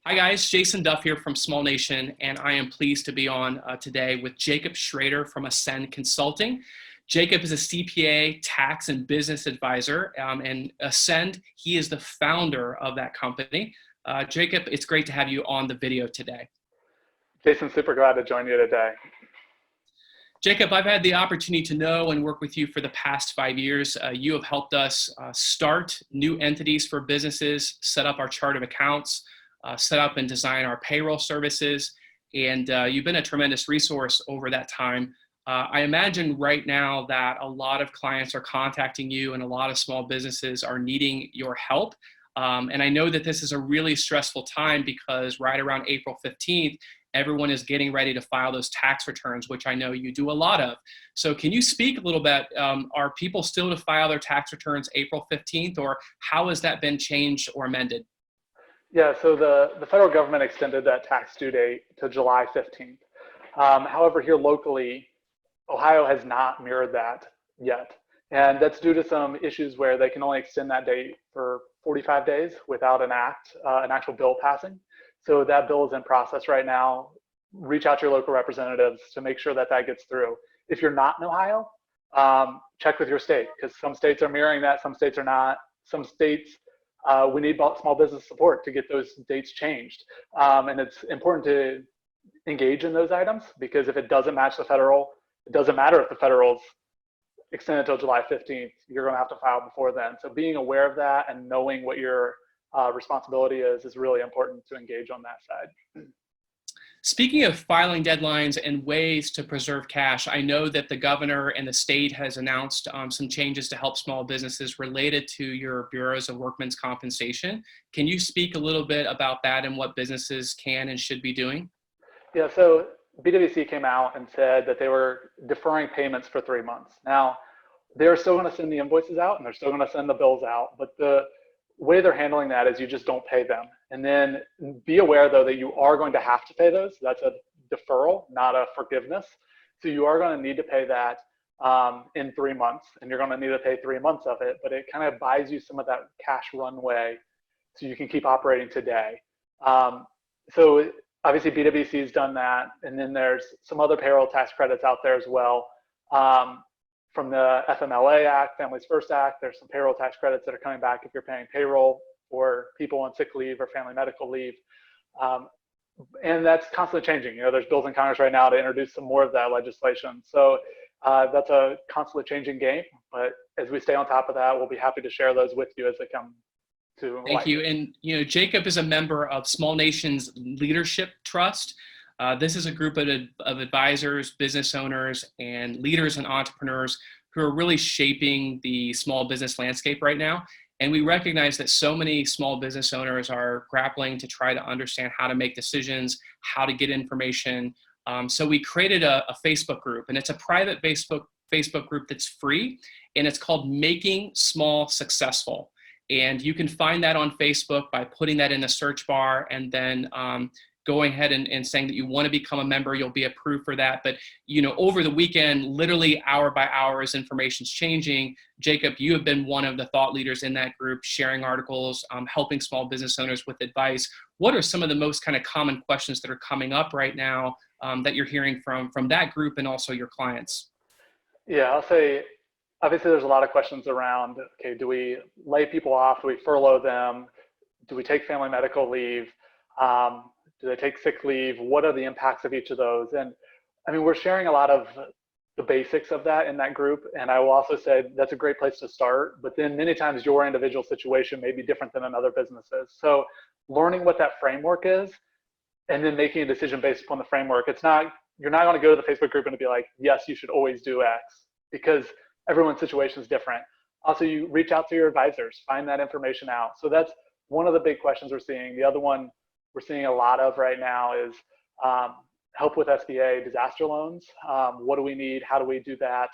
Hi guys, Jason Duff here from Small Nation, and I am pleased to be on today with Jacob Schroeder from Ascend Consulting. Jacob is a CPA, tax and business advisor, and Ascend, he is the founder of that company. Jacob, it's great to have you on the video today. Jason, super glad to join you today. Jacob, I've had the opportunity to know and work with you for the past 5 years. You have helped us start new entities for businesses, set up our chart of accounts, set up and design our payroll services, and you've been a tremendous resource over that time. I imagine right now that a lot of clients are contacting you and a lot of small businesses are needing your help. And I know that this is a really stressful time because right around April 15th, everyone is getting ready to file those tax returns, which I know you do a lot of. So can you speak a little bit, are people still to file their tax returns April 15th, or how has that been changed or amended? Yeah, so the federal government extended that tax due date to July 15th. However, here locally, Ohio has not mirrored that yet. And that's due to some issues where they can only extend that date for 45 days without an actual bill passing. So that bill is in process right now. Reach out to your local representatives to make sure that that gets through. If you're not in Ohio, check with your state, because some states are mirroring that, some states are not. Some states, we need small business support to get those dates changed. And it's important to engage in those items, because if it doesn't match the federal, it doesn't matter if the federal's extended until July 15th, you're going to have to file before then. So being aware of that and knowing what your responsibility is really important to engage on that side. Speaking of filing deadlines and ways to preserve cash, I know that the governor and the state has announced some changes to help small businesses related to your bureaus of workmen's compensation. Can you speak a little bit about that and what businesses can and should be doing? Yeah, so BWC came out and said that they were deferring payments for 3 months. Now, they're still going to send the invoices out and they're still going to send the bills out, but the way they're handling that is you just don't pay them. And then be aware, though, that you are going to have to pay those. That's a deferral, not a forgiveness. So you are going to need to pay that in 3 months, and you're going to need to pay 3 months of it, but it kind of buys you some of that cash runway so you can keep operating today. So obviously BWC has done that, and then there's some other payroll tax credits out there as well. From the FMLA Act, Families First Act, there's some payroll tax credits that are coming back if you're paying payroll for people on sick leave or family medical leave. And that's constantly changing. You know, there's bills in Congress right now to introduce some more of that legislation. So that's a constantly changing game, but as we stay on top of that, we'll be happy to share those with you as they come to light. Thank you. And, you know, Jacob is a member of Small Nation's Leadership Trust. This is a group of advisors, business owners, and leaders and entrepreneurs who are really shaping the small business landscape right now. And we recognize that so many small business owners are grappling to try to understand how to make decisions, how to get information. So we created a Facebook group, and it's a private Facebook group that's free, and it's called Making Small Successful. And you can find that on Facebook by putting that in the search bar and then going ahead and saying that you want to become a member. You'll be approved for that. But, you know, over the weekend, literally hour by hour, as information's changing, Jacob, you have been one of the thought leaders in that group, sharing articles, helping small business owners with advice. What are some of the most kind of common questions that are coming up right now that you're hearing from that group and also your clients? Yeah, I'll say, obviously there's a lot of questions around, okay, do we lay people off? Do we furlough them? Do we take family medical leave? Do they take sick leave? What are the impacts of each of those? And I mean, we're sharing a lot of the basics of that in that group. And I will also say that's a great place to start, but then many times your individual situation may be different than another business's. So learning what that framework is and then making a decision based upon the framework. You're not going to go to the Facebook group and be like, yes, you should always do X, because everyone's situation is different. Also, you reach out to your advisors, find that information out. So that's one of the big questions we're seeing. The other one we're seeing a lot of right now is help with SBA disaster loans. What do we need? How do we do that?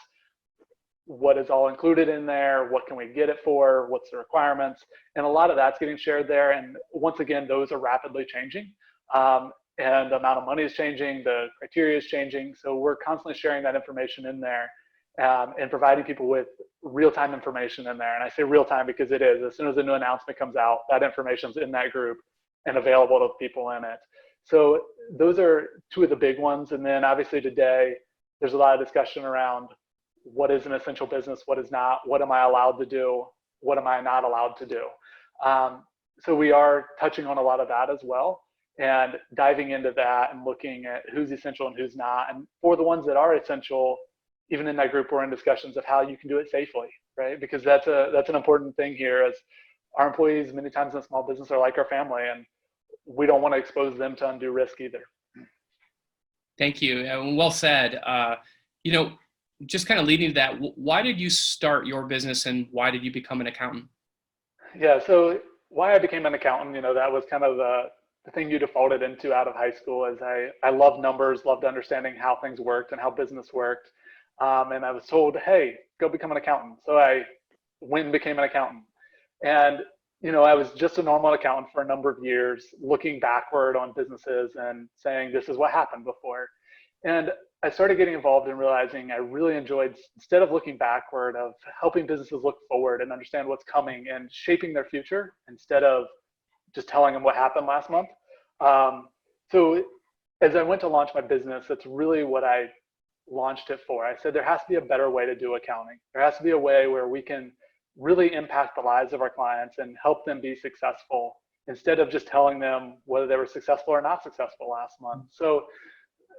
What is all included in there? What can we get it for? What's the requirements? And a lot of that's getting shared there. And once again, those are rapidly changing. And the amount of money is changing, the criteria is changing. So we're constantly sharing that information in there and providing people with real-time information in there. And I say real-time because it is. As soon as a new announcement comes out, that information's in that group. and available to people in it. So those are two of the big ones. And then obviously today, there's a lot of discussion around what is an essential business, what is not, what am I allowed to do, what am I not allowed to do. So we are touching on a lot of that as well, and diving into that and looking at who's essential and who's not. And for the ones that are essential, even in that group, we're in discussions of how you can do it safely, right? Because that's an important thing here, as our employees many times in small business are like our family, and we don't want to expose them to undue risk either. Thank you. Well said. Just kind of leading to that, why did you start your business and why did you become an accountant? Yeah, so why I became an accountant, that was kind of the thing you defaulted into out of high school. Is I loved numbers, loved understanding how things worked and how business worked. And I was told, hey, go become an accountant. So I went and became an accountant. And, I was just a normal accountant for a number of years, looking backward on businesses and saying, this is what happened before. And I started getting involved and realizing I really enjoyed, instead of looking backward, of helping businesses look forward and understand what's coming and shaping their future instead of just telling them what happened last month. So as I went to launch my business, that's really what I launched it for. I said, there has to be a better way to do accounting. There has to be a way where we can really impact the lives of our clients and help them be successful instead of just telling them whether they were successful or not successful last month. So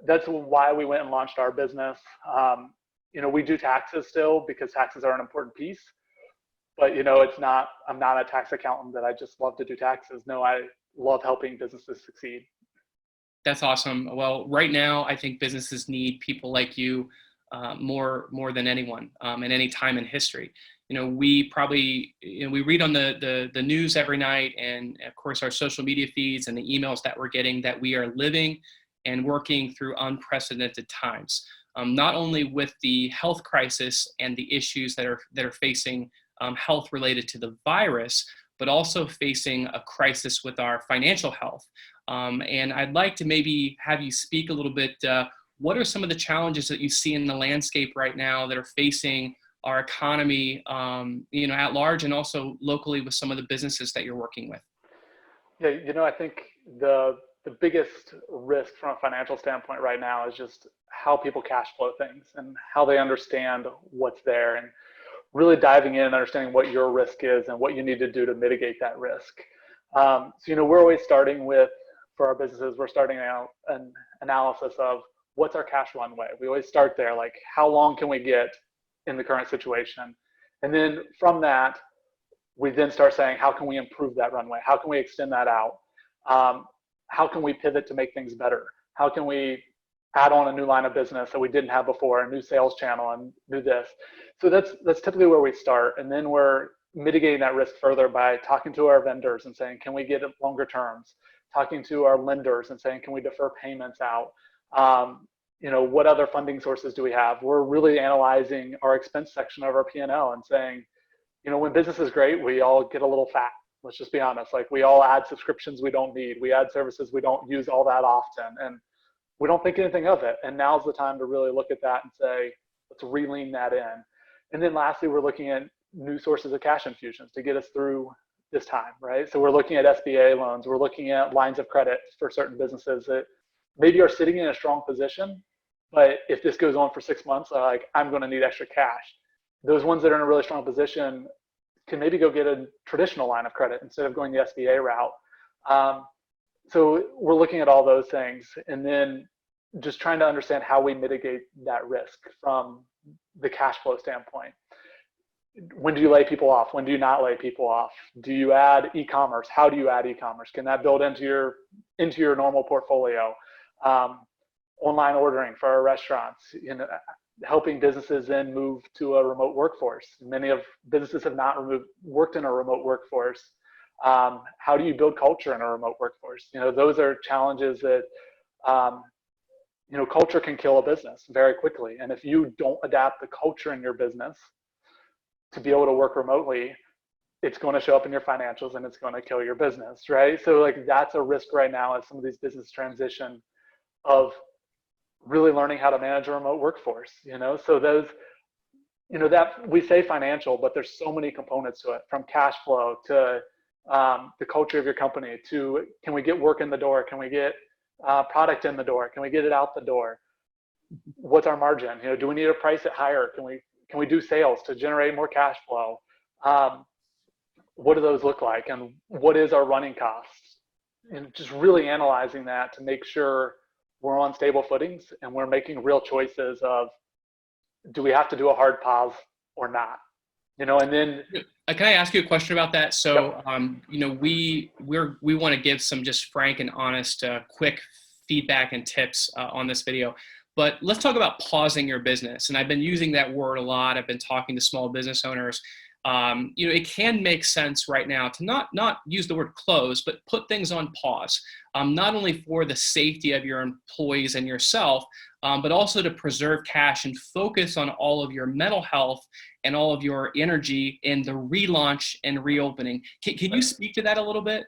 that's why we went and launched our business. We do taxes still because taxes are an important piece, but I'm not a tax accountant that I just love to do taxes. No, I love helping businesses succeed. That's awesome. Well, right now, I think businesses need people like you more than anyone in any time in history. We probably, we read on the news every night, and of course our social media feeds and the emails that we're getting, that we are living and working through unprecedented times. Not only with the health crisis and the issues that are facing health related to the virus, but also facing a crisis with our financial health. And I'd like to maybe have you speak a little bit. What are some of the challenges that you see in the landscape right now that are facing our economy, at large, and also locally with some of the businesses that you're working with? Yeah, I think the biggest risk from a financial standpoint right now is just how people cash flow things and how they understand what's there, and really diving in and understanding what your risk is and what you need to do to mitigate that risk. So, we're always starting with, for our businesses, we're starting out an analysis of what's our cash runway. We always start there, like how long can we get in the current situation? And then from that, we then start saying, how can we improve that runway? How can we extend that out? How can we pivot to make things better? How can we add on a new line of business that we didn't have before, a new sales channel, and do this? So that's typically where we start. And then we're mitigating that risk further by talking to our vendors and saying, can we get longer terms? Talking to our lenders and saying, can we defer payments out? What other funding sources do we have? We're really analyzing our expense section of our P&L and saying, when business is great, we all get a little fat. Let's just be honest. Like, we all add subscriptions we don't need. We add services we don't use all that often, and we don't think anything of it. And now's the time to really look at that and say, let's re-lean that in. And then lastly, we're looking at new sources of cash infusions to get us through this time, right? So we're looking at SBA loans. We're looking at lines of credit for certain businesses that maybe are sitting in a strong position, but if this goes on for 6 months, like, I'm going to need extra cash. Those ones that are in a really strong position can maybe go get a traditional line of credit instead of going the SBA route. So we're looking at all those things, and then just trying to understand how we mitigate that risk from the cash flow standpoint. When do you lay people off? When do you not lay people off? Do you add e-commerce? How do you add e-commerce? Can that build into your normal portfolio? Online ordering for our restaurants, helping businesses then move to a remote workforce. Many of businesses have not worked in a remote workforce. How do you build culture in a remote workforce? Those are challenges that, culture can kill a business very quickly. And if you don't adapt the culture in your business to be able to work remotely, it's going to show up in your financials and it's going to kill your business, right? So like, that's a risk right now as some of these business transition of really learning how to manage a remote workforce, so those, that we say financial, but there's so many components to it, from cash flow to the culture of your company, to can we get work in the door? Can we get product in the door? Can we get it out the door? What's our margin? You know, do we need to price it higher? Can we do sales to generate more cash flow? What do those look like? And what is our running costs? And just really analyzing that to make sure we're on stable footings and we're making real choices of, do we have to do a hard pause or not? You know, and then can I ask you a question about that? So, yep. You know, we want to give some just frank and honest, quick feedback and tips on this video. But let's talk about pausing your business. And I've been using that word a lot. I've been talking to small business owners. You know, it can make sense right now to not use the word close, but put things on pause, not only for the safety of your employees and yourself, but also to preserve cash and focus on all of your mental health and all of your energy in the relaunch and reopening. Can you speak to that a little bit?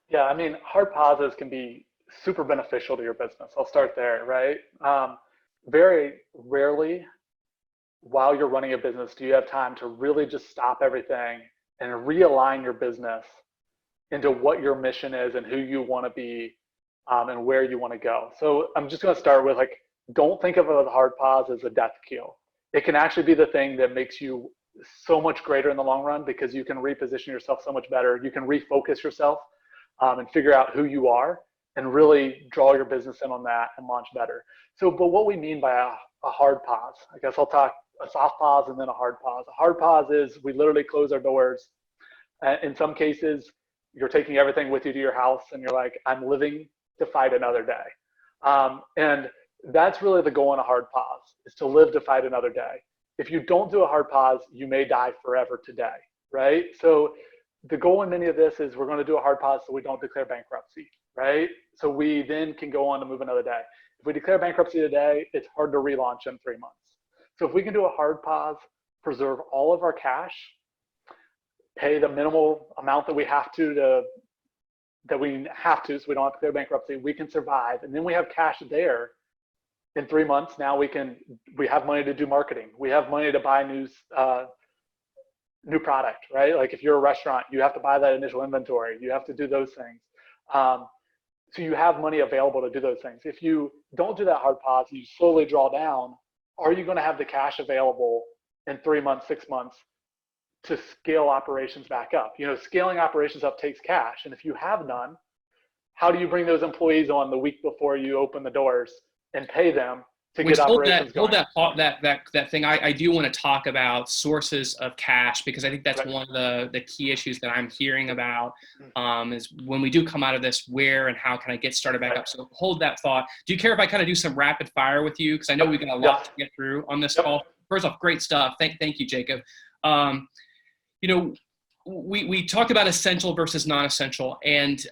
Yeah, I mean, hard pauses can be super beneficial to your business. I'll start there, right? Very rarely while you're running a business do you have time to really just stop everything and realign your business into what your mission is and who you want to be, and where you want to go. So I'm just going to start with, like, don't think of a hard pause as a death kill. It can actually be the thing that makes you so much greater in the long run, because you can reposition yourself so much better. You can refocus yourself, and figure out who you are and really draw your business in on that and launch better. So, but what we mean by a hard pause, I guess I'll talk a soft pause and then a hard pause. A hard pause is we literally close our doors. In some cases, you're taking everything with you to your house and you're like, I'm living to fight another day. And that's really the goal in a hard pause, is to live to fight another day. If you don't do a hard pause, you may die forever today, right? So the goal in many of this is we're going to do a hard pause so we don't declare bankruptcy, right? So we then can go on to move another day. If we declare bankruptcy today, it's hard to relaunch in 3 months. So if we can do a hard pause, preserve all of our cash, pay the minimal amount that we have to so we don't have to declare bankruptcy, we can survive. And then we have cash there in 3 months. Now we have money to do marketing. We have money to buy new product, right? Like if you're a restaurant, you have to buy that initial inventory. You have to do those things. So you have money available to do those things. If you don't do that hard pause, you slowly draw down, are you going to have the cash available in 3 months, 6 months to scale operations back up? You know, scaling operations up takes cash. And if you have none, how do you bring those employees on the week before you open the doors and pay them to get operations going? Hold that thing. I do want to talk about sources of cash, because I think that's right. one of the key issues that I'm hearing about, is when we do come out of this, where and how can I get started back right. up? So hold that thought. Do you care if I kind of do some rapid fire with you? Because I know we've got a lot to get through on this call. First off, great stuff. Thank you, Jacob. You know, we talked about essential versus non-essential, and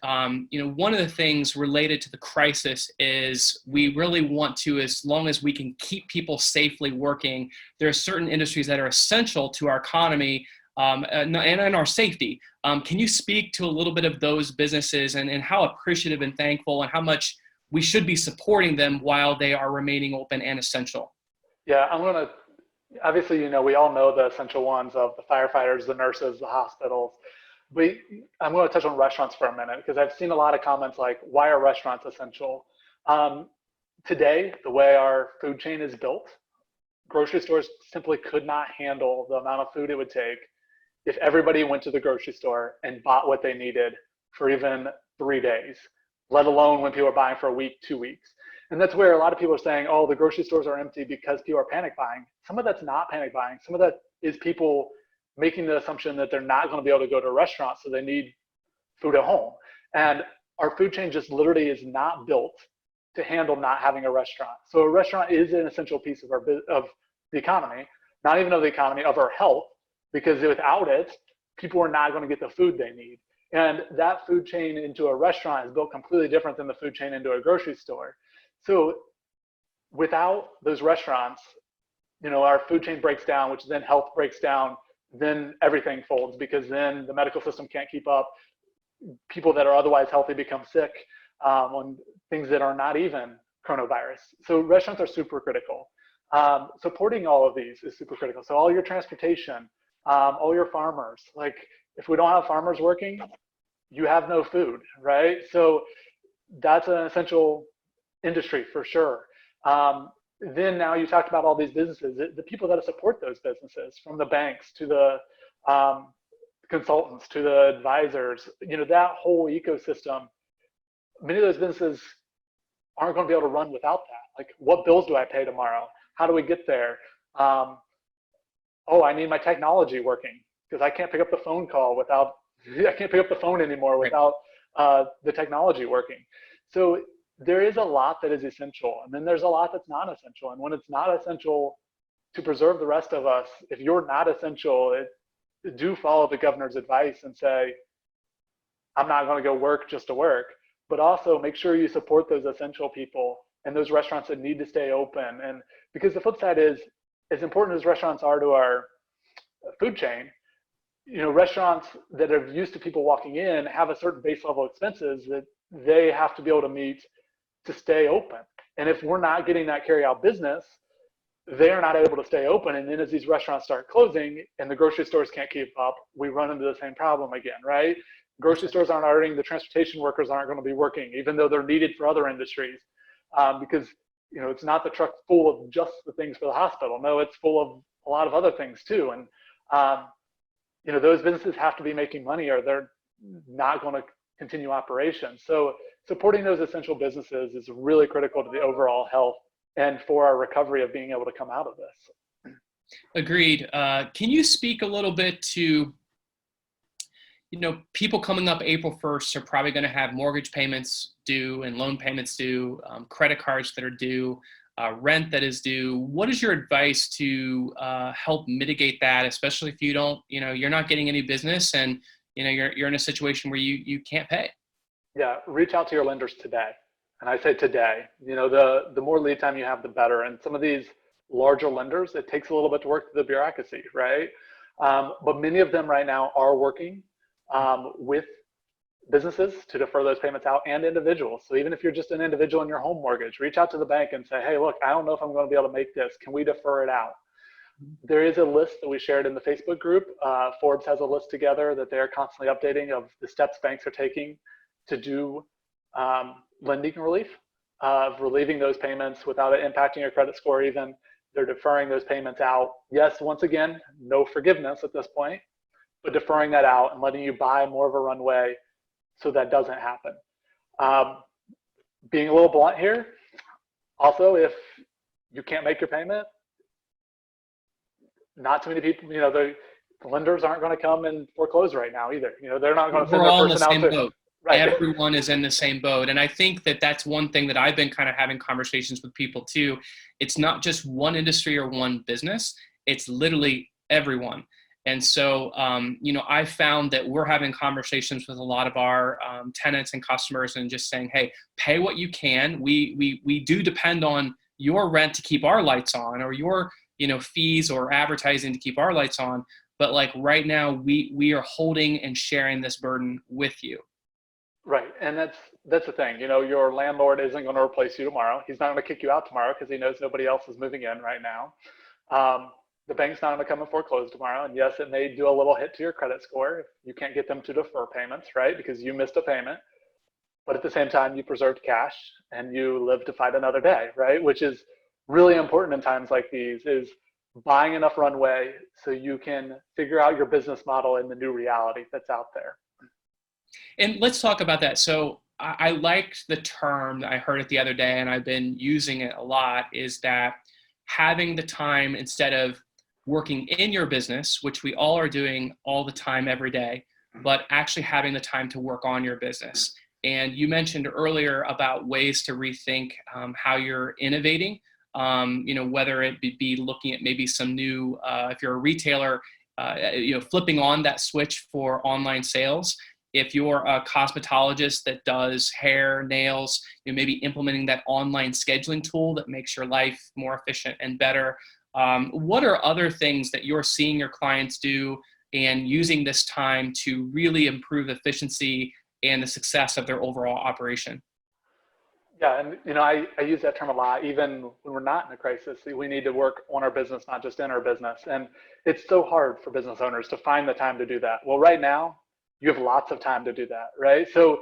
you know, one of the things related to the crisis is we really want to, as long as we can keep people safely working, there are certain industries that are essential to our economy, and our safety. Can you speak to a little bit of those businesses and how appreciative and thankful and how much we should be supporting them while they are remaining open and essential? Yeah, obviously, you know, we all know the essential ones of the firefighters, the nurses, the hospitals. I'm going to touch on restaurants for a minute, because I've seen a lot of comments like, why are restaurants essential? Today, the way our food chain is built, grocery stores simply could not handle the amount of food it would take if everybody went to the grocery store and bought what they needed for even 3 days, let alone when people are buying for a week, 2 weeks. And that's where a lot of people are saying, oh, the grocery stores are empty because people are panic buying. Some of that's not panic buying. Some of that is people making the assumption that they're not going to be able to go to a restaurant, so they need food at home. And our food chain just literally is not built to handle not having a restaurant. So a restaurant is an essential piece of the economy, not even of the economy, of our health, because without it, people are not going to get the food they need. And that food chain into a restaurant is built completely different than the food chain into a grocery store. So without those restaurants, you know, our food chain breaks down, which then health breaks down, then everything folds, because then the medical system can't keep up. People that are otherwise healthy become sick on things that are not even coronavirus. So restaurants are super critical. Supporting all of these is super critical. So all your transportation, all your farmers, like if we don't have farmers working, you have no food, right? So that's an essential industry for sure. Then now you talked about all these businesses, the people that support those businesses, from the banks to the consultants to the advisors, that whole ecosystem. Many of those businesses aren't going to be able to run without that. Like, what bills do I pay tomorrow? How do we get there? Oh, I need my technology working because I can't pick up the phone call without, I can't pick up the phone anymore Right. without the technology working. So there is a lot that is essential, and then there's a lot that's not essential. And when it's not essential to preserve the rest of us, if you're not essential, do follow the governor's advice and say, I'm not going to go work just to work, but also make sure you support those essential people and those restaurants that need to stay open. And because the flip side is, as important as restaurants are to our food chain, restaurants that are used to people walking in have a certain base level expenses that they have to be able to meet to stay open. And if we're not getting that carry out business, they're not able to stay open. And then as these restaurants start closing and the grocery stores can't keep up, we run into the same problem again, right? Grocery stores aren't earning, the transportation workers aren't going to be working, even though they're needed for other industries, because it's not the truck full of just the things for the hospital. No, it's full of a lot of other things too. And those businesses have to be making money, or they're not going to continue operations. So supporting those essential businesses is really critical to the overall health and for our recovery of being able to come out of this. Agreed. Can you speak a little bit to, people coming up April 1st are probably going to have mortgage payments due and loan payments due, credit cards that are due, rent that is due. What is your advice to help mitigate that, especially if you don't, you're not getting any business and, you're in a situation where you can't pay? Yeah, reach out to your lenders today. And I say today, the more lead time you have, the better. And some of these larger lenders, it takes a little bit to work through the bureaucracy, right? But many of them right now are working with businesses to defer those payments out, and individuals. So even if you're just an individual in your home mortgage, reach out to the bank and say, hey, look, I don't know if I'm going to be able to make this. Can we defer it out? There is a list that we shared in the Facebook group. Forbes has a list together that they're constantly updating of the steps banks are taking to do lending relief, of relieving those payments without it impacting your credit score even. They're deferring those payments out. Yes, once again, no forgiveness at this point, but deferring that out and letting you buy more of a runway so that doesn't happen. Being a little blunt here, also, if you can't make your payment, not too many people, the lenders aren't going to come and foreclose right now either. They're not going to send their person out to. Right. Everyone is in the same boat. And I think that that's one thing that I've been kind of having conversations with people too. It's not just one industry or one business. It's literally everyone. And so, I found that we're having conversations with a lot of our tenants and customers and just saying, hey, pay what you can. We do depend on your rent to keep our lights on, or your, fees or advertising to keep our lights on. But like right now, we are holding and sharing this burden with you. Right. And that's the thing, your landlord isn't going to replace you tomorrow. He's not going to kick you out tomorrow because he knows nobody else is moving in right now. The bank's not going to come and foreclose tomorrow. And yes, it may do a little hit to your credit score if you can't get them to defer payments, right? Because you missed a payment. But at the same time, you preserved cash and you live to fight another day, right? Which is really important in times like these, is buying enough runway so you can figure out your business model in the new reality that's out there. And let's talk about that. So I liked the term, I heard it the other day, and I've been using it a lot, is that having the time, instead of working in your business, which we all are doing all the time, every day, but actually having the time to work on your business. And you mentioned earlier about ways to rethink how you're innovating, whether it be looking at maybe some new, if you're a retailer, flipping on that switch for online sales. If you're a cosmetologist that does hair, nails, maybe implementing that online scheduling tool that makes your life more efficient and better. What are other things that you're seeing your clients do and using this time to really improve efficiency and the success of their overall operation? Yeah, and I use that term a lot. Even when we're not in a crisis, we need to work on our business, not just in our business. And it's so hard for business owners to find the time to do that. Well, right now, You have lots of time to do that, right? So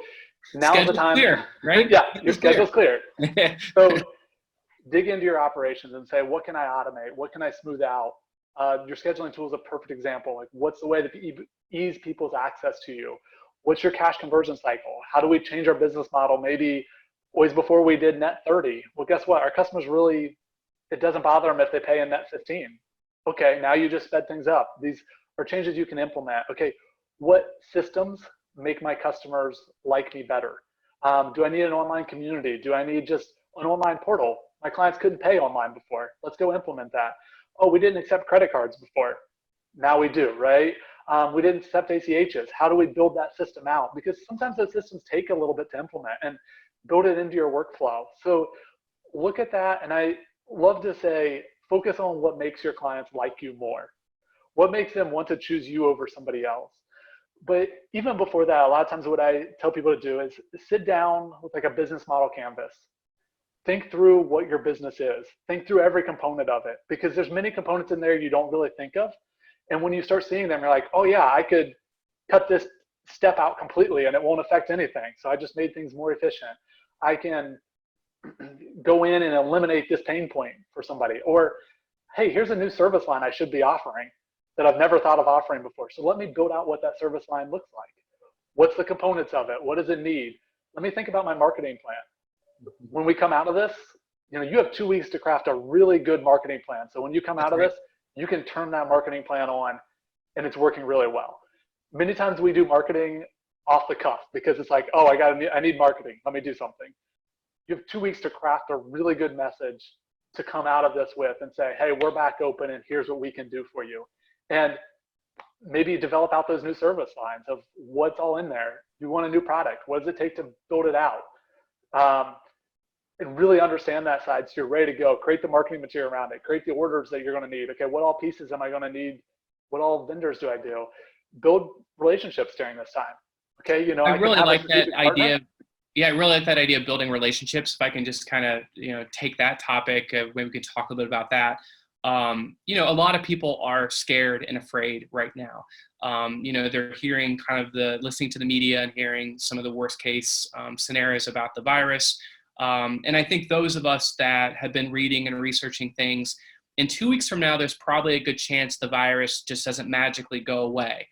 now's the Schedule's time. clear, right? Yeah, your schedule's clear. Clear. So dig into your operations and say, what can I automate? What can I smooth out? Your scheduling tool is a perfect example. Like, what's the way to ease people's access to you? What's your cash conversion cycle? How do we change our business model? Maybe always before we did net 30. Well, guess what? Our customers really, it doesn't bother them if they pay in net 15. Okay, now you just sped things up. These are changes you can implement. Okay, what systems make my customers like me better? Do I need an online community? Do I need just an online portal? My clients couldn't pay online before. Let's go implement that. Oh, we didn't accept credit cards before. Now we do, right? We didn't accept ACHs. How do we build that system out? Because sometimes those systems take a little bit to implement, and build it into your workflow. So look at that. And I love to say, focus on what makes your clients like you more. What makes them want to choose you over somebody else? But even before that, a lot of times what I tell people to do is sit down with like a business model canvas. Think through what your business is. Think through every component of it, because there's many components in there you don't really think of. And when you start seeing them, you're like, oh yeah, I could cut this step out completely and it won't affect anything. So I just made things more efficient. I can go in and eliminate this pain point for somebody. Or, hey, here's a new service line I should be offering that I've never thought of offering before. So let me build out what that service line looks like. What's the components of it? What does it need? Let me think about my marketing plan. When we come out of this, you have 2 weeks to craft a really good marketing plan. So when you come out of this, you can turn that marketing plan on and it's working really well. Many times we do marketing off the cuff because it's like, oh, I need marketing. Let me do something. You have 2 weeks to craft a really good message to come out of this with and say, hey, we're back open and here's what we can do for you. And maybe develop out those new service lines of what's all in there. You want a new product. What does it take to build it out? And really understand that side so you're ready to go. Create the marketing material around it. Create the orders that you're going to need. Okay, what all pieces am I going to need? What all vendors do I do? Build relationships during this time. Okay, I really like that idea. Yeah, I really like that idea of building relationships. If I can just kind of, take that topic, maybe we could talk a little bit about that. A lot of people are scared and afraid right now. They're hearing listening to the media and hearing some of the worst case scenarios about the virus. And I think those of us that have been reading and researching things, in 2 weeks from now, there's probably a good chance the virus just doesn't magically go away.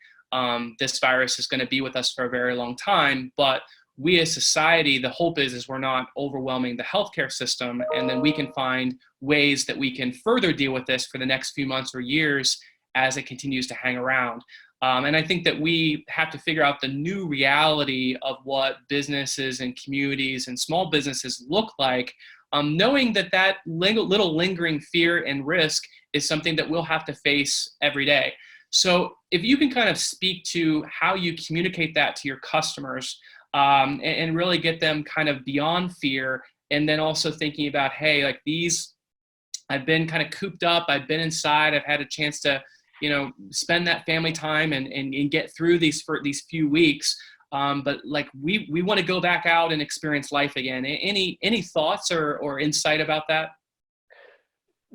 This virus is going to be with us for a very long time, but we as society, the hope is we're not overwhelming the healthcare system, and then we can find ways that we can further deal with this for the next few months or years as it continues to hang around. And I think that we have to figure out the new reality of what businesses and communities and small businesses look like, knowing that little lingering fear and risk is something that we'll have to face every day. So if you can kind of speak to how you communicate that to your customers, and really get them kind of beyond fear, and then also thinking about, hey, like I've been kind of cooped up, I've been inside, I've had a chance to, spend that family time and get through these few weeks. But like we want to go back out and experience life again. Any thoughts or insight about that?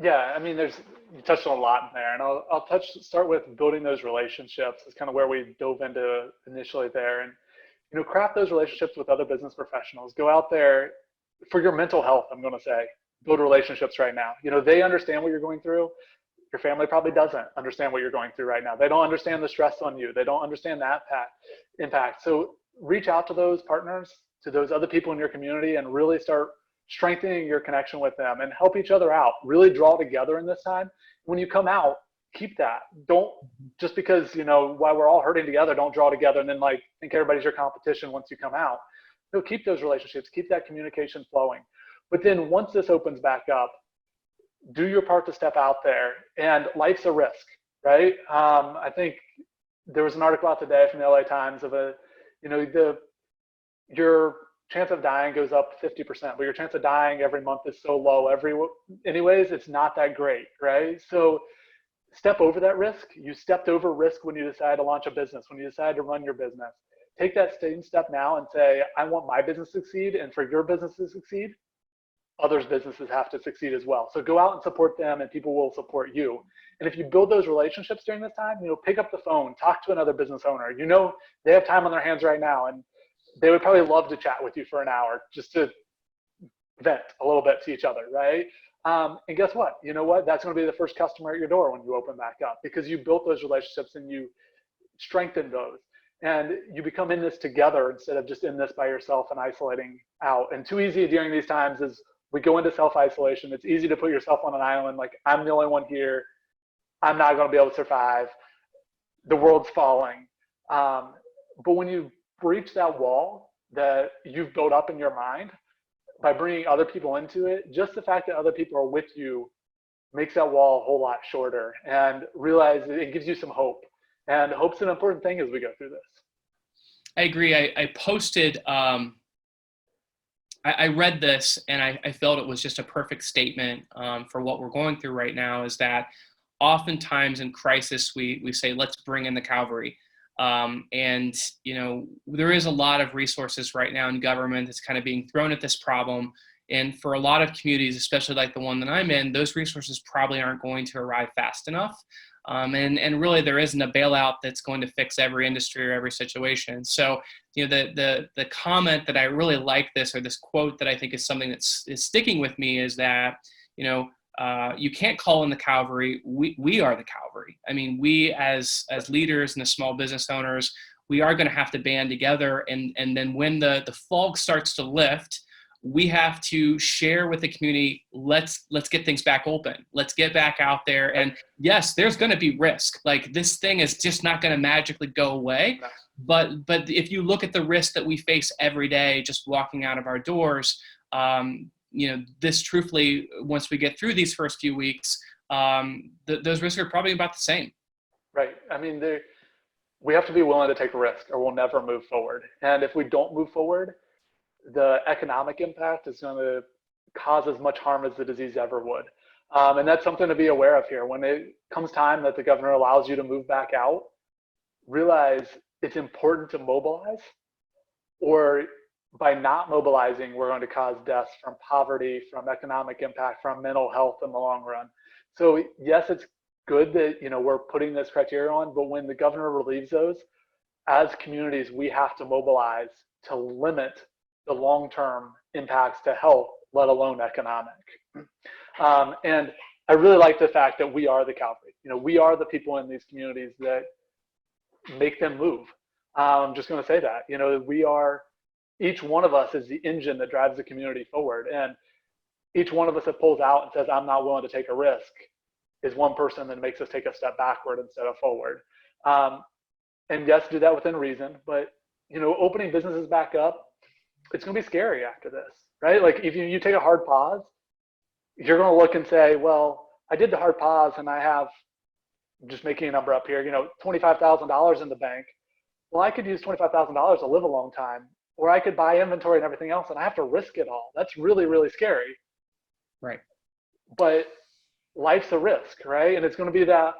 Yeah, I mean, you touched on a lot in there, and I'll start with building those relationships. Is kind of where we dove into initially there, and craft those relationships with other business professionals. Go out there for your mental health. I'm going to say, build relationships right now. They understand what you're going through. Your family probably doesn't understand what you're going through right now. They don't understand the stress on you. They don't understand that impact. So reach out to those partners, to those other people in your community, and really start strengthening your connection with them and help each other out. Really draw together in this time. When you come out, keep that. Don't just because, while we're all hurting together, don't draw together and then think everybody's your competition once you come out. No, keep those relationships, keep that communication flowing. But then once this opens back up, do your part to step out there, and life's a risk, right? I think there was an article out today from the LA Times of your chance of dying goes up 50%, but your chance of dying every month is so low. Anyways, it's not that great, right? So step over that risk. You stepped over risk when you decide to launch a business, when you decide to run your business. Take that same step now and say, I want my business to succeed, and for your business to succeed, others' businesses have to succeed as well. So go out and support them, and people will support you. And if you build those relationships during this time, pick up the phone, talk to another business owner. They have time on their hands right now, and they would probably love to chat with you for an hour just to vent a little bit to each other, right? And guess what? You know what? That's going to be the first customer at your door when you open back up, because you built those relationships and you strengthened those. And you become in this together instead of just in this by yourself and isolating out. And too easy during these times is we go into self-isolation. It's easy to put yourself on an island, like, I'm the only one here. I'm not going to be able to survive. The world's falling. But when you breach that wall that you've built up in your mind by bringing other people into it, just the fact that other people are with you makes that wall a whole lot shorter, and realize it gives you some hope. And hope's an important thing as we go through this. I agree. I posted, I read this, and I felt it was just a perfect statement for what we're going through right now, is that oftentimes in crisis, we say, let's bring in the cavalry. And, there is a lot of resources right now in government that's kind of being thrown at this problem. And for a lot of communities, especially like the one that I'm in, those resources probably aren't going to arrive fast enough. And really, there isn't a bailout that's going to fix every industry or every situation. So, the comment that I really like this, or this quote that I think is something is sticking with me, is that, you can't call in the cavalry. We are the cavalry. I mean, we as leaders and as small business owners, we are going to have to band together. And then when the fog starts to lift, we have to share with the community, let's get things back open. Let's get back out there. And yes, there's going to be risk. Like, this thing is just not going to magically go away. But if you look at the risk that we face every day, just walking out of our doors, this truthfully, once we get through these first few weeks, those risks are probably about the same. Right. I mean, we have to be willing to take a risk, or we'll never move forward. And if we don't move forward, the economic impact is going to cause as much harm as the disease ever would. And that's something to be aware of here. When it comes time that the governor allows you to move back out, realize it's important to mobilize, or by not mobilizing, we're going to cause deaths from poverty, from economic impact, from mental health in the long run. So yes, it's good that we're putting this criteria on, but when the governor relieves those, as communities, we have to mobilize to limit the long-term impacts to health, let alone economic. And I really like the fact that we are the cavalry. We are the people in these communities that make them move. I'm just going to say that. We are. Each one of us is the engine that drives the community forward, and each one of us that pulls out and says, I'm not willing to take a risk, is one person that makes us take a step backward instead of forward. And yes, do that within reason, but opening businesses back up, it's going to be scary after this, right? Like, if you take a hard pause, you're going to look and say, well, I did the hard pause and I have, just making a number up here, $25,000 in the bank. Well, I could use $25,000 to live a long time, or I could buy inventory and everything else, and I have to risk it all. That's really, really scary. Right. But life's a risk, right? And it's going to be that,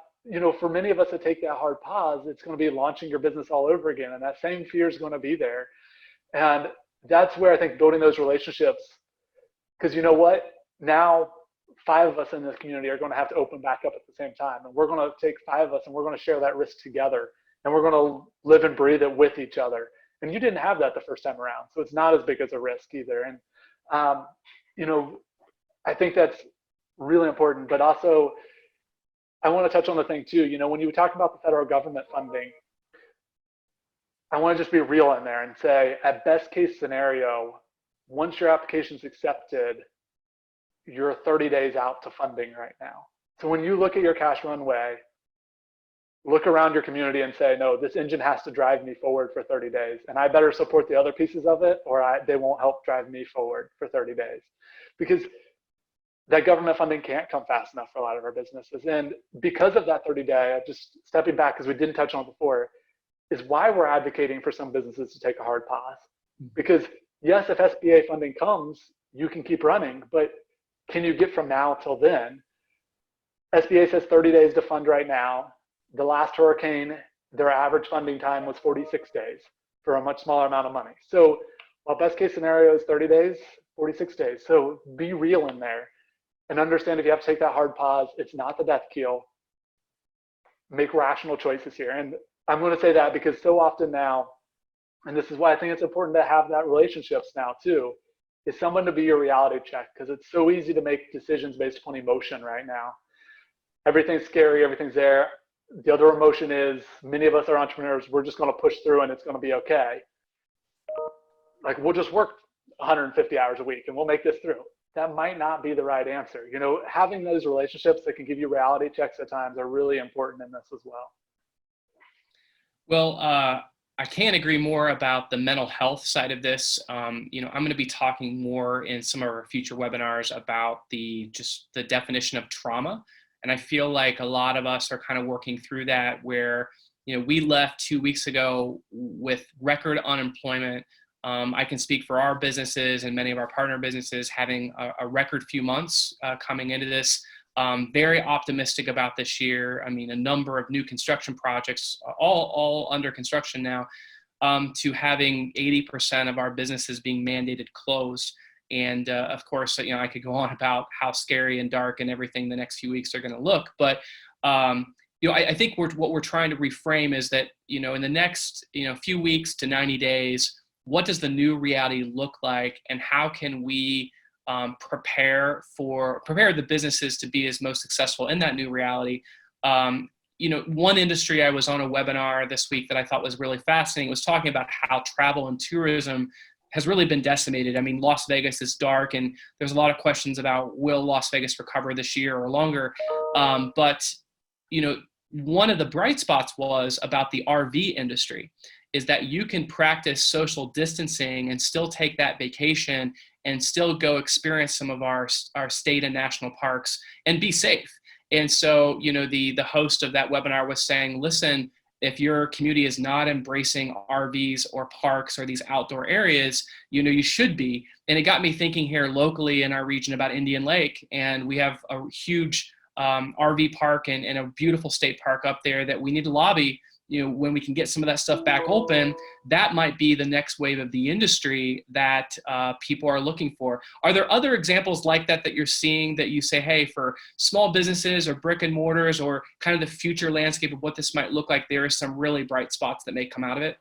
for many of us to take that hard pause, it's going to be launching your business all over again. And that same fear is going to be there. And that's where I think building those relationships, because you know what? Now 5 of us in this community are going to have to open back up at the same time. And we're going to take 5 of us and we're going to share that risk together. And we're going to live and breathe it with each other. And you didn't have that the first time around. So it's not as big as a risk either. And, I think that's really important. But also, I want to touch on the thing too, when you talk about the federal government funding, I want to just be real in there and say, at best case scenario, once your application's accepted, you're 30 days out to funding right now. So when you look at your cash runway, look around your community and say, no, this engine has to drive me forward for 30 days. And I better support the other pieces of it, or they won't help drive me forward for 30 days. Because that government funding can't come fast enough for a lot of our businesses. And because of that 30-day, just stepping back, because we didn't touch on it before, is why we're advocating for some businesses to take a hard pause. Because yes, if SBA funding comes, you can keep running, but can you get from now till then? SBA says 30 days to fund right now. The last hurricane, their average funding time was 46 days for a much smaller amount of money. So while best case scenario is 30 days, 46 days. So be real in there and understand if you have to take that hard pause, it's not the death keel. Make rational choices here. And I'm going to say that because so often now, and this is why I think it's important to have that relationships now too, is someone to be your reality check, because it's so easy to make decisions based upon emotion right now. Everything's scary, everything's there. The other emotion is many of us are entrepreneurs, we're just going to push through and it's going to be okay. Like we'll just work 150 hours a week and we'll make this through. That might not be the right answer. You know, having those relationships that can give you reality checks at times are really important in this as well. Well, I can't agree more about the mental health side of this. You know, I'm going to be talking more in some of our future webinars about just the definition of trauma. And I feel like a lot of us are kind of working through that where, you know, we left 2 weeks ago with record unemployment. I can speak for our businesses and many of our partner businesses having a record few months coming into this. Very optimistic about this year. I mean, a number of new construction projects, all under construction now, to having 80% of our businesses being mandated closed. And of course, you know, I could go on about how scary and dark and everything the next few weeks are going to look. But you know, I think what we're trying to reframe is that, you know, in the next, you know, few weeks to 90 days, what does the new reality look like, and how can we prepare the businesses to be as most successful in that new reality? You know, one industry I was on a webinar this week that I thought was really fascinating was talking about how travel and tourism has really been decimated. I mean, Las Vegas is dark, and there's a lot of questions about will Las Vegas recover this year or longer. But you know, one of the bright spots was about the RV industry, is that you can practice social distancing and still take that vacation and still go experience some of our state and national parks and be safe. And so, you know, the host of that webinar was saying, listen, if your community is not embracing RVs or parks or these outdoor areas, you know, you should be. And it got me thinking here locally in our region about Indian Lake. And we have a huge RV park and a beautiful state park up there that we need to lobby. You know, when we can get some of that stuff back open, that might be the next wave of the industry that people are looking for. Are there other examples like that you're seeing that you say, hey, for small businesses or brick and mortars or kind of the future landscape of what this might look like, there are some really bright spots that may come out of it?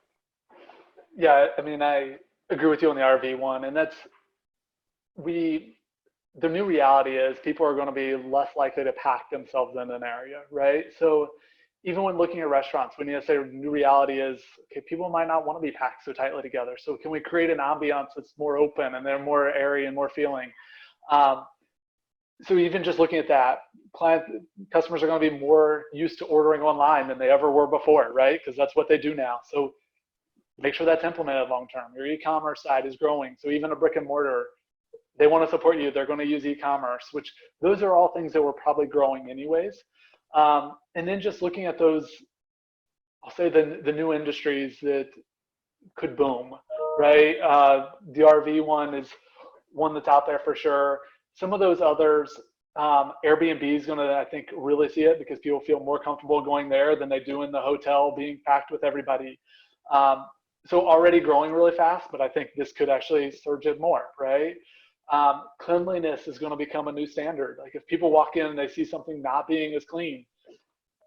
Yeah, I mean, I agree with you on the RV one, and the new reality is people are going to be less likely to pack themselves in an area, right? So even when looking at restaurants, we need to say new reality is, okay, people might not want to be packed so tightly together. So can we create an ambiance that's more open and they're more airy and more feeling? So even just looking at that, customers are going to be more used to ordering online than they ever were before, right? Because that's what they do now. So make sure that's implemented long-term. Your e-commerce side is growing. So even a brick and mortar, they want to support you. They're going to use e-commerce, which those are all things that were probably growing anyways. And then just looking at those, I'll say the new industries that could boom, right? The RV one is one that's out there for sure. Some of those others, Airbnb is going to, I think, really see it because people feel more comfortable going there than they do in the hotel being packed with everybody. So already growing really fast, but I think this could actually surge it more, right? Cleanliness is going to become a new standard. Like if people walk in and they see something not being as clean,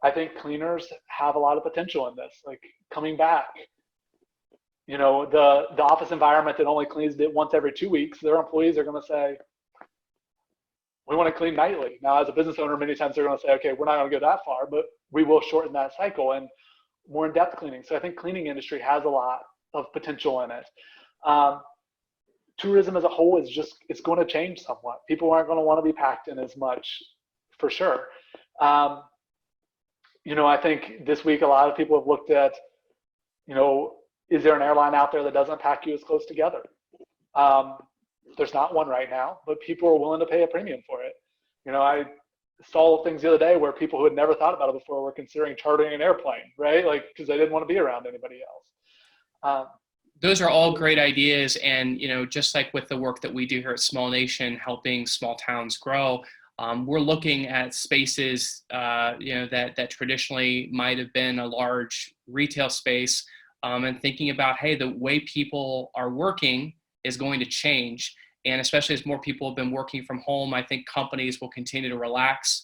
I think cleaners have a lot of potential in this, like coming back. You know, the office environment that only cleans it once every 2 weeks, their employees are going to say, we want to clean nightly. Now, as a business owner, many times they're going to say, okay, we're not going to go that far, but we will shorten that cycle and more in-depth cleaning. So I think cleaning industry has a lot of potential in it. Tourism as a whole it's going to change somewhat. People aren't going to want to be packed in as much, for sure. You know, I think this week a lot of people have looked at, you know, is there an airline out there that doesn't pack you as close together? There's not one right now, but people are willing to pay a premium for it. You know, I saw things the other day where people who had never thought about it before were considering chartering an airplane, right? Like, because they didn't want to be around anybody else. Those are all great ideas. And, you know, just like with the work that we do here at Small Nation, helping small towns grow, we're looking at spaces, you know, that traditionally might have been a large retail space, and thinking about, hey, the way people are working is going to change. And especially as more people have been working from home, I think companies will continue to relax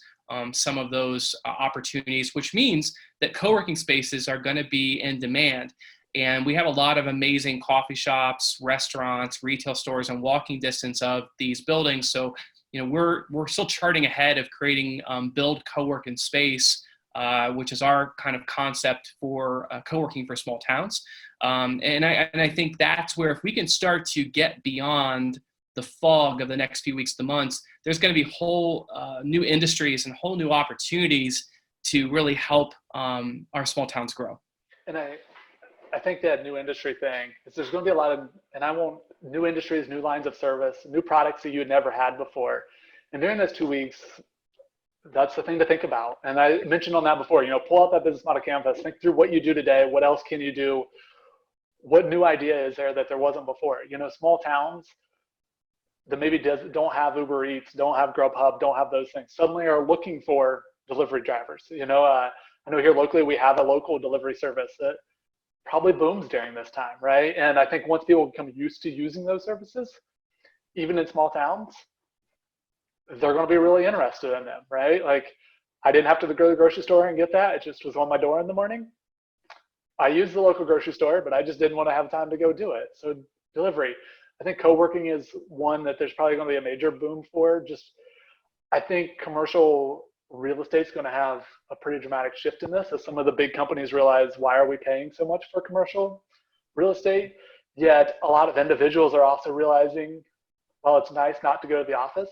some of those opportunities, which means that co-working spaces are going to be in demand. And we have a lot of amazing coffee shops, restaurants, retail stores, and walking distance of these buildings. So, we're still charting ahead of creating build co-working space, which is our kind of concept for co-working for small towns. And I think that's where if we can start to get beyond the fog of the next few weeks to months, there's going to be whole new industries and whole new opportunities to really help our small towns grow. And I think that new industry thing is there's going to be a lot of, new industries, new lines of service, new products that you had never had before. And during those 2 weeks, that's the thing to think about. And I mentioned on that before, pull out that business model canvas, think through what you do today, what else can you do, what new idea is there that there wasn't before. Small towns that maybe don't have Uber Eats, don't have Grubhub, don't have those things, suddenly are looking for delivery drivers. I know here locally we have a local delivery service that probably booms during this time, right? And I think once people become used to using those services, even in small towns, they're going to be really interested in them, right? Like, I didn't have to go to the grocery store and get that. It just was on my door in the morning. I use the local grocery store, but I just didn't want to have time to go do it. So delivery. I think co-working is one that there's probably going to be a major boom for. I think commercial real estate is going to have a pretty dramatic shift in this as some of the big companies realize, why are we paying so much for commercial real estate? Yet a lot of individuals are also realizing, well, it's nice not to go to the office.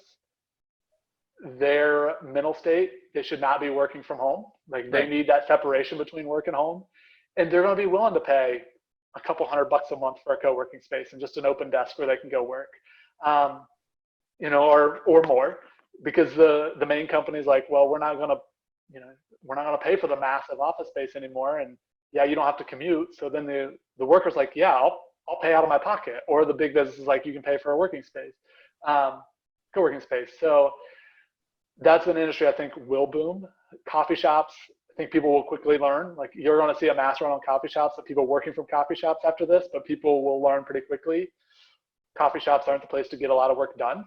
Their mental state, they should not be working from home. Like, they need that separation between work and home. And they're going to be willing to pay a couple $100 a month for a co-working space and just an open desk where they can go work, or more, because the main company's like, well, we're not going to pay for the massive office space anymore. And yeah, you don't have to commute. So then the worker's like, yeah, I'll pay out of my pocket. Or the big business is like, you can pay for a working space, co-working space. So that's an industry I think will boom. Coffee shops, I think people will quickly learn. Like, you're going to see a mass run on coffee shops of people working from coffee shops after this, but people will learn pretty quickly. Coffee shops aren't the place to get a lot of work done.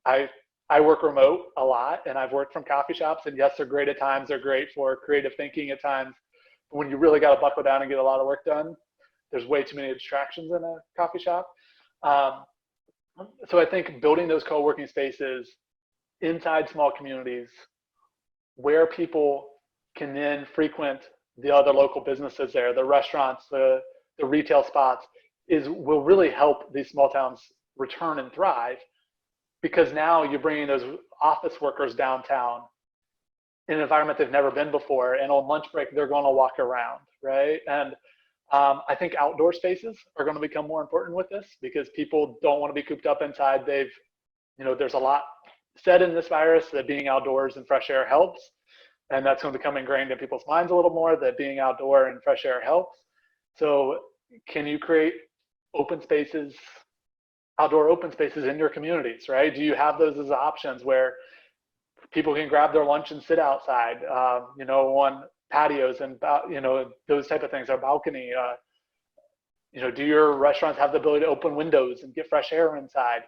I work remote a lot, and I've worked from coffee shops, and yes, they're great at times. They're great for creative thinking at times. But when you really got to buckle down and get a lot of work done, there's way too many distractions in a coffee shop. So I think building those co-working spaces inside small communities where people can then frequent the other local businesses there, the restaurants, the retail spots, will really help these small towns return and thrive, because now you're bringing those office workers downtown in an environment they've never been before, and on lunch break they're going to walk around, right? And I think outdoor spaces are going to become more important with this, because people don't want to be cooped up inside. There's a lot said in this virus that being outdoors and fresh air helps. And that's going to become ingrained in people's minds a little more, that being outdoor and fresh air helps. So can you create open spaces, outdoor open spaces in your communities, right? Do you have those as options where people can grab their lunch and sit outside, on patios and, those type of things, or balcony? Do your restaurants have the ability to open windows and get fresh air inside?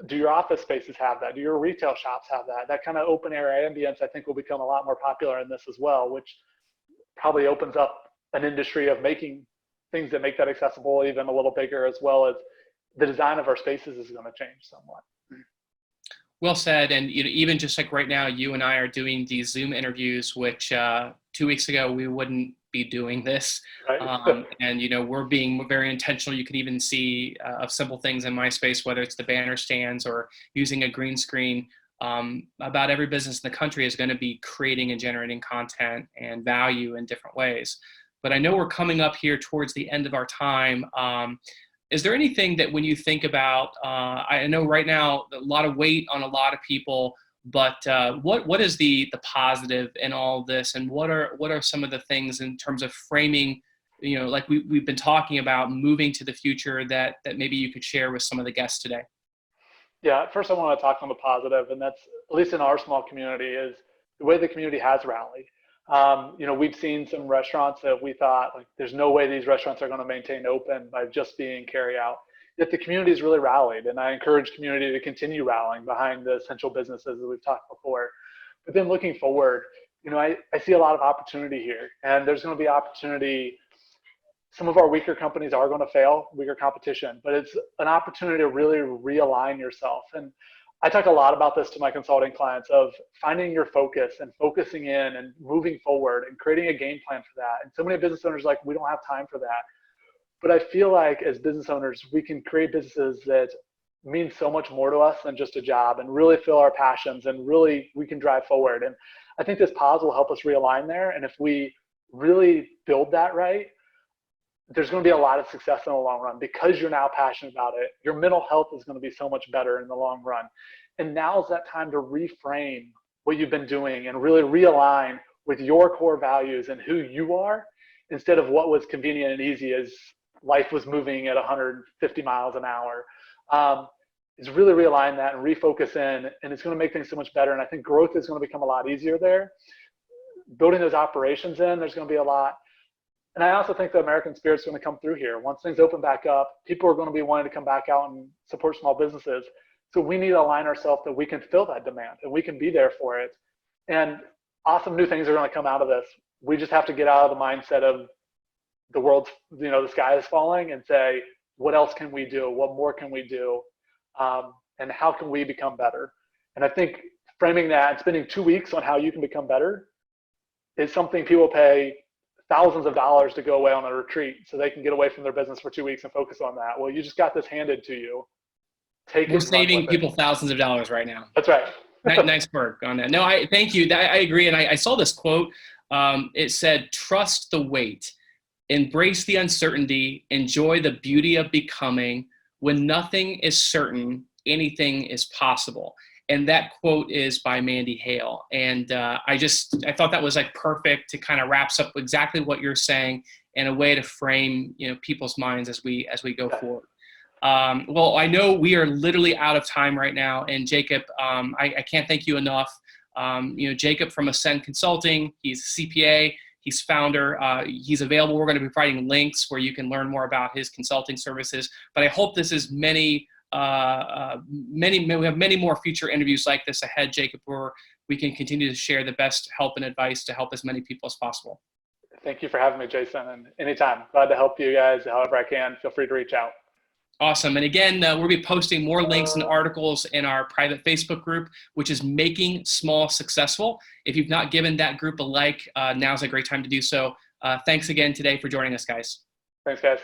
Do your office spaces have that? Do your retail shops have that? That kind of open air ambience, I think, will become a lot more popular in this as well, which probably opens up an industry of making things that make that accessible even a little bigger, as well as the design of our spaces is going to change somewhat. Well said. And even just like right now, you and I are doing these Zoom interviews, which 2 weeks ago we wouldn't be doing this. Right. And we're being very intentional. You can even see of simple things in my space, whether it's the banner stands or using a green screen. About every business in the country is going to be creating and generating content and value in different ways. But I know we're coming up here towards the end of our time. Is there anything that when you think about, I know right now a lot of weight on a lot of people, but what is the positive in all this, and what are some of the things in terms of framing, like we've been talking about moving to the future that maybe you could share with some of the guests today? Yeah, first I want to talk on the positive, and that's, at least in our small community, is the way the community has rallied. We've seen some restaurants that we thought, like, there's no way these restaurants are going to maintain open by just being carry out. yet the community's really rallied. And I encourage community to continue rallying behind the essential businesses that we've talked before. But then looking forward, I see a lot of opportunity here, and there's going to be opportunity. Some of our weaker companies are going to fail, weaker competition, but it's an opportunity to really realign yourself. And I talk a lot about this to my consulting clients of finding your focus and focusing in and moving forward and creating a game plan for that. And so many business owners are like, we don't have time for that. But I feel like as business owners, we can create businesses that mean so much more to us than just a job and really fill our passions, and really we can drive forward. And I think this pause will help us realign there. And if we really build that right, there's going to be a lot of success in the long run because you're now passionate about it. Your mental health is going to be so much better in the long run. And now is that time to reframe what you've been doing and really realign with your core values and who you are, instead of what was convenient and easy as life was moving at 150 miles an hour. Is really realign that and refocus in, and it's going to make things so much better. And I think growth is going to become a lot easier there. Building those operations in, there's going to be a lot. And I also think the American spirit's going to come through here. Once things open back up, people are going to be wanting to come back out and support small businesses. So we need to align ourselves that we can fill that demand and we can be there for it. And awesome new things are going to come out of this. We just have to get out of the mindset of the world's, the sky is falling, and say, what else can we do? What more can we do? And how can we become better? And I think framing that and spending 2 weeks on how you can become better is something people pay thousands of dollars to go away on a retreat so they can get away from their business for 2 weeks and focus on that. Well, you just got this handed to you. We're saving people thousands of dollars right now. That's right. Nice work on that. No, thank you. I agree. And I saw this quote. It said, trust the wait, embrace the uncertainty, enjoy the beauty of becoming. When nothing is certain, anything is possible. And that quote is by Mandy Hale. And I thought that was like perfect to kind of wraps up exactly what you're saying, and a way to frame, people's minds as we go forward. Well, I know we are literally out of time right now. And Jacob, I can't thank you enough. Jacob from Ascend Consulting, he's a CPA. He's founder. He's available. We're going to be providing links where you can learn more about his consulting services. But I hope this is we have many more future interviews like this ahead, Jacob, where we can continue to share the best help and advice to help as many people as possible. Thank you for having me, Jason. And anytime, glad to help you guys however I can. Feel free to reach out. Awesome. And again, we'll be posting more links and articles in our private Facebook group, which is Making Small Successful. If you've not given that group a like, now's a great time to do so. Thanks again today for joining us, guys. Thanks, guys.